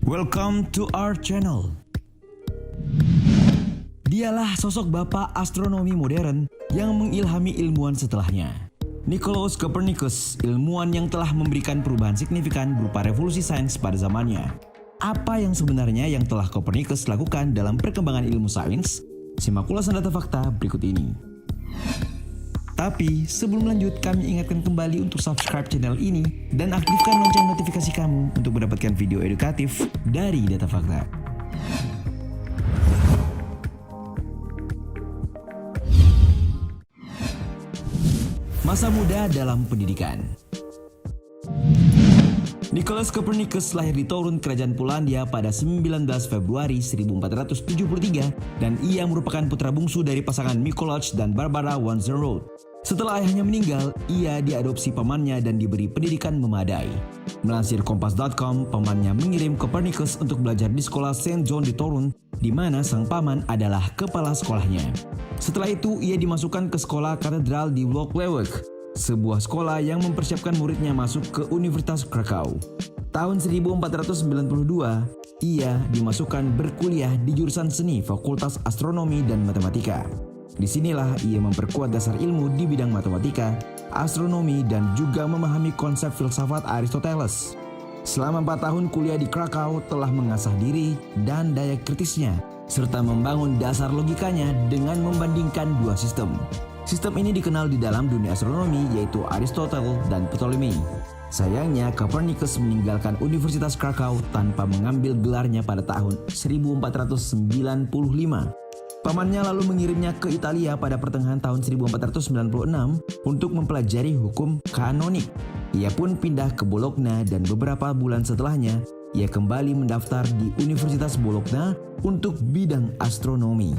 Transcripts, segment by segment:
Welcome to our channel. Dialah sosok bapak astronomi modern yang mengilhami ilmuwan setelahnya. Nicolaus Copernicus, ilmuwan yang telah memberikan perubahan signifikan berupa revolusi sains pada zamannya. Apa yang sebenarnya yang telah Copernicus lakukan dalam perkembangan ilmu sains? Simak ulasan data fakta berikut ini. Tapi sebelum lanjut, kami ingatkan kembali untuk subscribe channel ini dan aktifkan lonceng notifikasi kamu untuk mendapatkan video edukatif dari data fakta. Masa muda dalam pendidikan. Nicolaus Copernicus lahir di Torun, Kerajaan Polandia pada 19 Februari 1473 dan ia merupakan putra bungsu dari pasangan Mikołaj dan Barbara von Zerrold. Setelah ayahnya meninggal, ia diadopsi pamannya dan diberi pendidikan memadai. Melansir Kompas.com, pamannya mengirim Copernicus untuk belajar di sekolah Saint John di Torun, di mana sang paman adalah kepala sekolahnya. Setelah itu, ia dimasukkan ke sekolah katedral di Włocławek, sebuah sekolah yang mempersiapkan muridnya masuk ke Universitas Krakow. Tahun 1492, ia dimasukkan berkuliah di jurusan seni Fakultas Astronomi dan Matematika. Disinilah ia memperkuat dasar ilmu di bidang matematika, astronomi, dan juga memahami konsep filsafat Aristoteles. Selama 4 tahun kuliah di Krakow telah mengasah diri dan daya kritisnya, serta membangun dasar logikanya dengan membandingkan dua sistem. Sistem ini dikenal di dalam dunia astronomi yaitu Aristotle dan Ptolemy. Sayangnya, Copernicus meninggalkan Universitas Krakow tanpa mengambil gelarnya pada tahun 1495. Pamannya lalu mengirimnya ke Italia pada pertengahan tahun 1496 untuk mempelajari hukum kanonik. Ia pun pindah ke Bologna dan beberapa bulan setelahnya, ia kembali mendaftar di Universitas Bologna untuk bidang astronomi.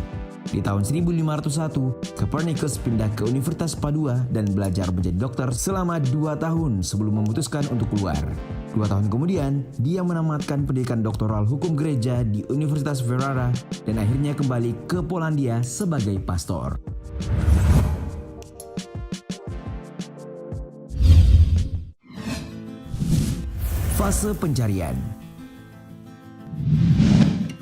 Di tahun 1501, Copernicus pindah ke Universitas Padua dan belajar menjadi dokter selama 2 tahun sebelum memutuskan untuk keluar. 2 tahun kemudian, dia menamatkan pendidikan doktoral hukum gereja di Universitas Ferrara dan akhirnya kembali ke Polandia sebagai pastor. Fase pencarian.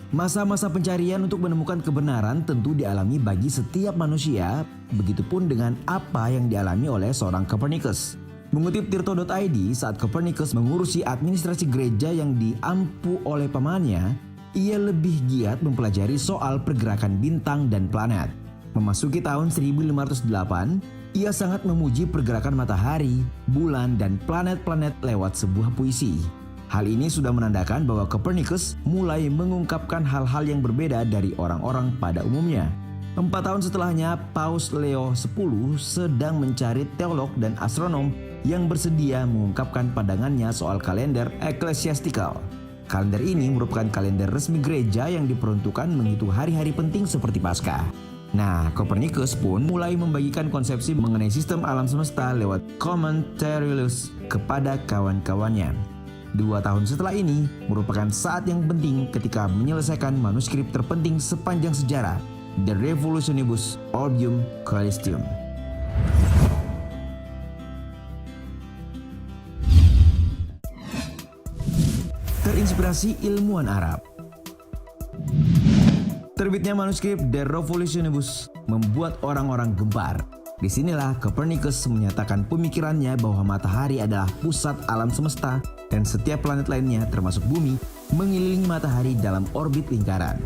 Masa-masa pencarian untuk menemukan kebenaran tentu dialami bagi setiap manusia, begitupun dengan apa yang dialami oleh seorang Copernicus. Mengutip Tirto.id, saat Copernicus mengurusi administrasi gereja yang diampu oleh pamannya, ia lebih giat mempelajari soal pergerakan bintang dan planet. Memasuki tahun 1508, ia sangat memuji pergerakan matahari, bulan, dan planet-planet lewat sebuah puisi. Hal ini sudah menandakan bahwa Copernicus mulai mengungkapkan hal-hal yang berbeda dari orang-orang pada umumnya. 4 tahun setelahnya, Paus Leo X sedang mencari teolog dan astronom yang bersedia mengungkapkan pandangannya soal kalender eklesiastikal. Kalender ini merupakan kalender resmi gereja yang diperuntukkan menghitung hari-hari penting seperti Paskah. Nah, Copernicus pun mulai membagikan konsepsi mengenai sistem alam semesta lewat Commentarilius kepada kawan-kawannya. 2 tahun setelah ini merupakan saat yang penting ketika menyelesaikan manuskrip terpenting sepanjang sejarah, De Revolutionibus Orbium Coelestium. Terinspirasi ilmuwan Arab. Terbitnya manuskrip De Revolutionibus membuat orang-orang gempar. Disinilah Copernicus menyatakan pemikirannya bahwa matahari adalah pusat alam semesta dan setiap planet lainnya termasuk bumi mengelilingi matahari dalam orbit lingkaran.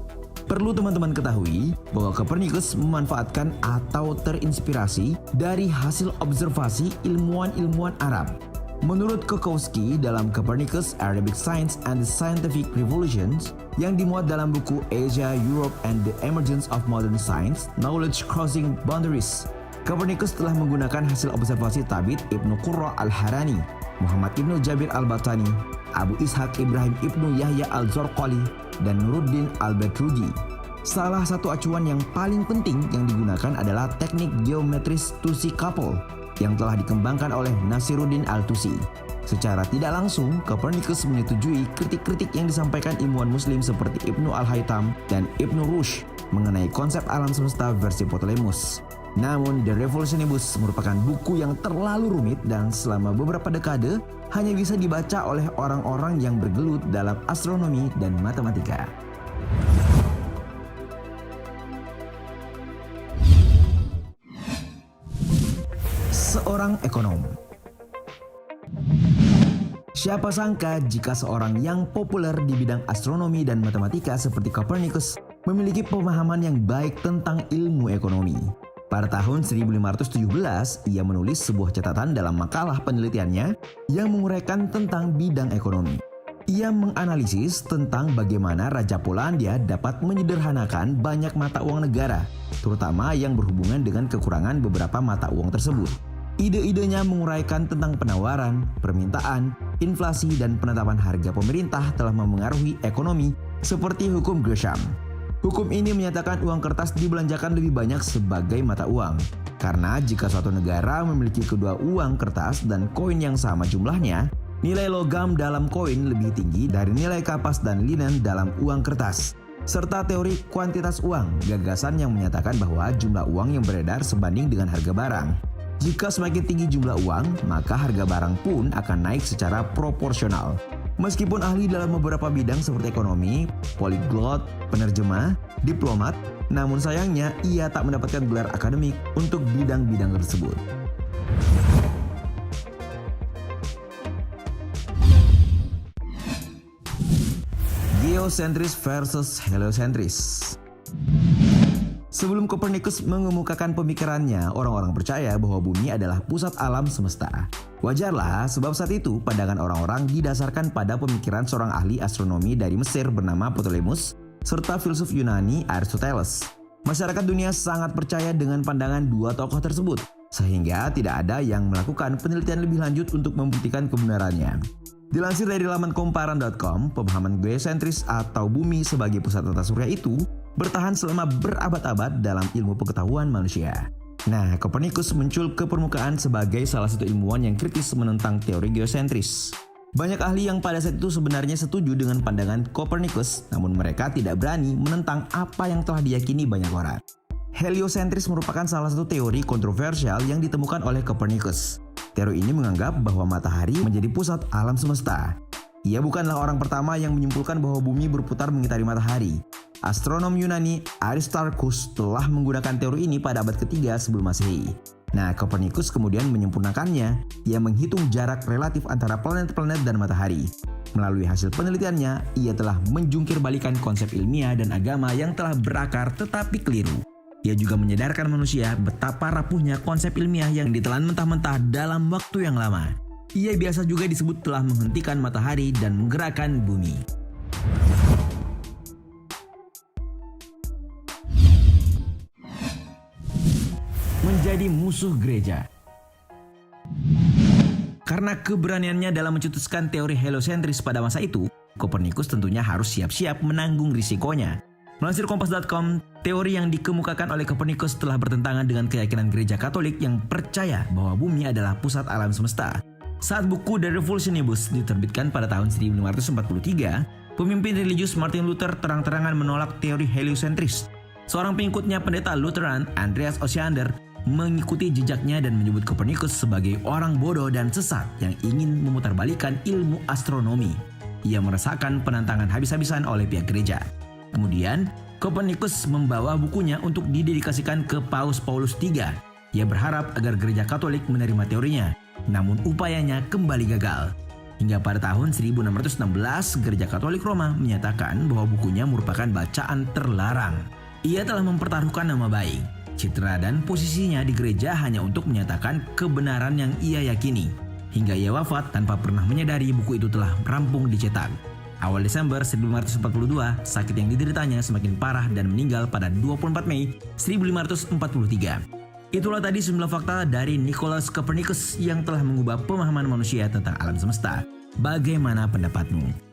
Perlu teman-teman ketahui bahwa Copernicus memanfaatkan atau terinspirasi dari hasil observasi ilmuwan-ilmuwan Arab. Menurut Kokowski dalam Copernicus Arabic Science and the Scientific Revolutions yang dimuat dalam buku Asia, Europe, and the Emergence of Modern Science, Knowledge Crossing Boundaries, Copernicus telah menggunakan hasil observasi Tabit Ibnu Qurra al-Harani, Muhammad Ibnu Jabir al-Battani, Abu Ishaq Ibrahim Ibnu Yahya al-Zorqali, dan Nuruddin al-Batruji. Salah satu acuan yang paling penting yang digunakan adalah teknik geometris Tusi-Couple yang telah dikembangkan oleh Nasiruddin al-Tusi. Secara tidak langsung, Copernicus menyetujui kritik-kritik yang disampaikan ilmuwan muslim seperti Ibnu al-Haytham dan Ibnu Rushd mengenai konsep alam semesta versi Ptolemus. Namun De Revolutionibus merupakan buku yang terlalu rumit dan selama beberapa dekade hanya bisa dibaca oleh orang-orang yang bergelut dalam astronomi dan matematika. Seorang ekonom. Siapa sangka jika seorang yang populer di bidang astronomi dan matematika seperti Copernicus memiliki pemahaman yang baik tentang ilmu ekonomi. Pada tahun 1517, ia menulis sebuah catatan dalam makalah penelitiannya yang menguraikan tentang bidang ekonomi. Ia menganalisis tentang bagaimana Raja Polandia dapat menyederhanakan banyak mata uang negara, terutama yang berhubungan dengan kekurangan beberapa mata uang tersebut. Ide-idenya menguraikan tentang penawaran, permintaan, inflasi, dan penetapan harga pemerintah telah memengaruhi ekonomi seperti hukum Gresham. Hukum ini menyatakan uang kertas dibelanjakan lebih banyak sebagai mata uang. Karena jika suatu negara memiliki kedua uang kertas dan koin yang sama jumlahnya, nilai logam dalam koin lebih tinggi dari nilai kapas dan linen dalam uang kertas. Serta teori kuantitas uang, gagasan yang menyatakan bahwa jumlah uang yang beredar sebanding dengan harga barang. Jika semakin tinggi jumlah uang, maka harga barang pun akan naik secara proporsional. Meskipun ahli dalam beberapa bidang seperti ekonomi, poliglot, penerjemah, diplomat, namun sayangnya ia tak mendapatkan gelar akademik untuk bidang-bidang tersebut. Geosentris versus heliocentris. Sebelum Copernicus mengemukakan pemikirannya, orang-orang percaya bahwa bumi adalah pusat alam semesta. Wajarlah, sebab saat itu pandangan orang-orang didasarkan pada pemikiran seorang ahli astronomi dari Mesir bernama Ptolemus, serta filsuf Yunani Aristoteles. Masyarakat dunia sangat percaya dengan pandangan dua tokoh tersebut, sehingga tidak ada yang melakukan penelitian lebih lanjut untuk membuktikan kebenarannya. Dilansir dari laman komparan.com, pemahaman geosentris atau bumi sebagai pusat tata surya itu bertahan selama berabad-abad dalam ilmu pengetahuan manusia. Nah, Copernicus muncul ke permukaan sebagai salah satu ilmuwan yang kritis menentang teori geosentris. Banyak ahli yang pada saat itu sebenarnya setuju dengan pandangan Copernicus, namun mereka tidak berani menentang apa yang telah diyakini banyak orang. Heliocentris merupakan salah satu teori kontroversial yang ditemukan oleh Copernicus. Teori ini menganggap bahwa matahari menjadi pusat alam semesta. Ia bukanlah orang pertama yang menyimpulkan bahwa bumi berputar mengitari matahari. Astronom Yunani Aristarchus telah menggunakan teori ini pada abad ketiga sebelum Masehi. Nah, Copernicus kemudian menyempurnakannya. Ia menghitung jarak relatif antara planet-planet dan matahari. Melalui hasil penelitiannya, ia telah menjungkir balikan konsep ilmiah dan agama yang telah berakar tetapi keliru. Ia juga menyadarkan manusia betapa rapuhnya konsep ilmiah yang ditelan mentah-mentah dalam waktu yang lama. Ia biasa juga disebut telah menghentikan matahari dan menggerakkan bumi. Menjadi musuh gereja. Karena keberaniannya dalam mencetuskan teori heliocentris pada masa itu, Copernicus tentunya harus siap-siap menanggung risikonya. Melansir Kompas.com, teori yang dikemukakan oleh Copernicus telah bertentangan dengan keyakinan gereja Katolik yang percaya bahwa bumi adalah pusat alam semesta. Saat buku De Revolutionibus diterbitkan pada tahun 1543, pemimpin religius Martin Luther terang-terangan menolak teori heliocentris. Seorang pengikutnya pendeta Lutheran, Andreas Osiander, mengikuti jejaknya dan menyebut Copernicus sebagai orang bodoh dan sesat yang ingin memutarbalikkan ilmu astronomi. Ia merasakan penentangan habis-habisan oleh pihak gereja. Kemudian, Copernicus membawa bukunya untuk didedikasikan ke Paus Paulus III. Ia berharap agar gereja Katolik menerima teorinya, namun upayanya kembali gagal. Hingga pada tahun 1616, gereja Katolik Roma menyatakan bahwa bukunya merupakan bacaan terlarang. Ia telah mempertaruhkan nama baik, citra dan posisinya di gereja hanya untuk menyatakan kebenaran yang ia yakini. Hingga ia wafat tanpa pernah menyadari buku itu telah rampung dicetak. Awal Desember 1542, sakit yang dideritanya semakin parah dan meninggal pada 24 Mei 1543. Itulah tadi 9 fakta dari Nicolaus Copernicus yang telah mengubah pemahaman manusia tentang alam semesta. Bagaimana pendapatmu?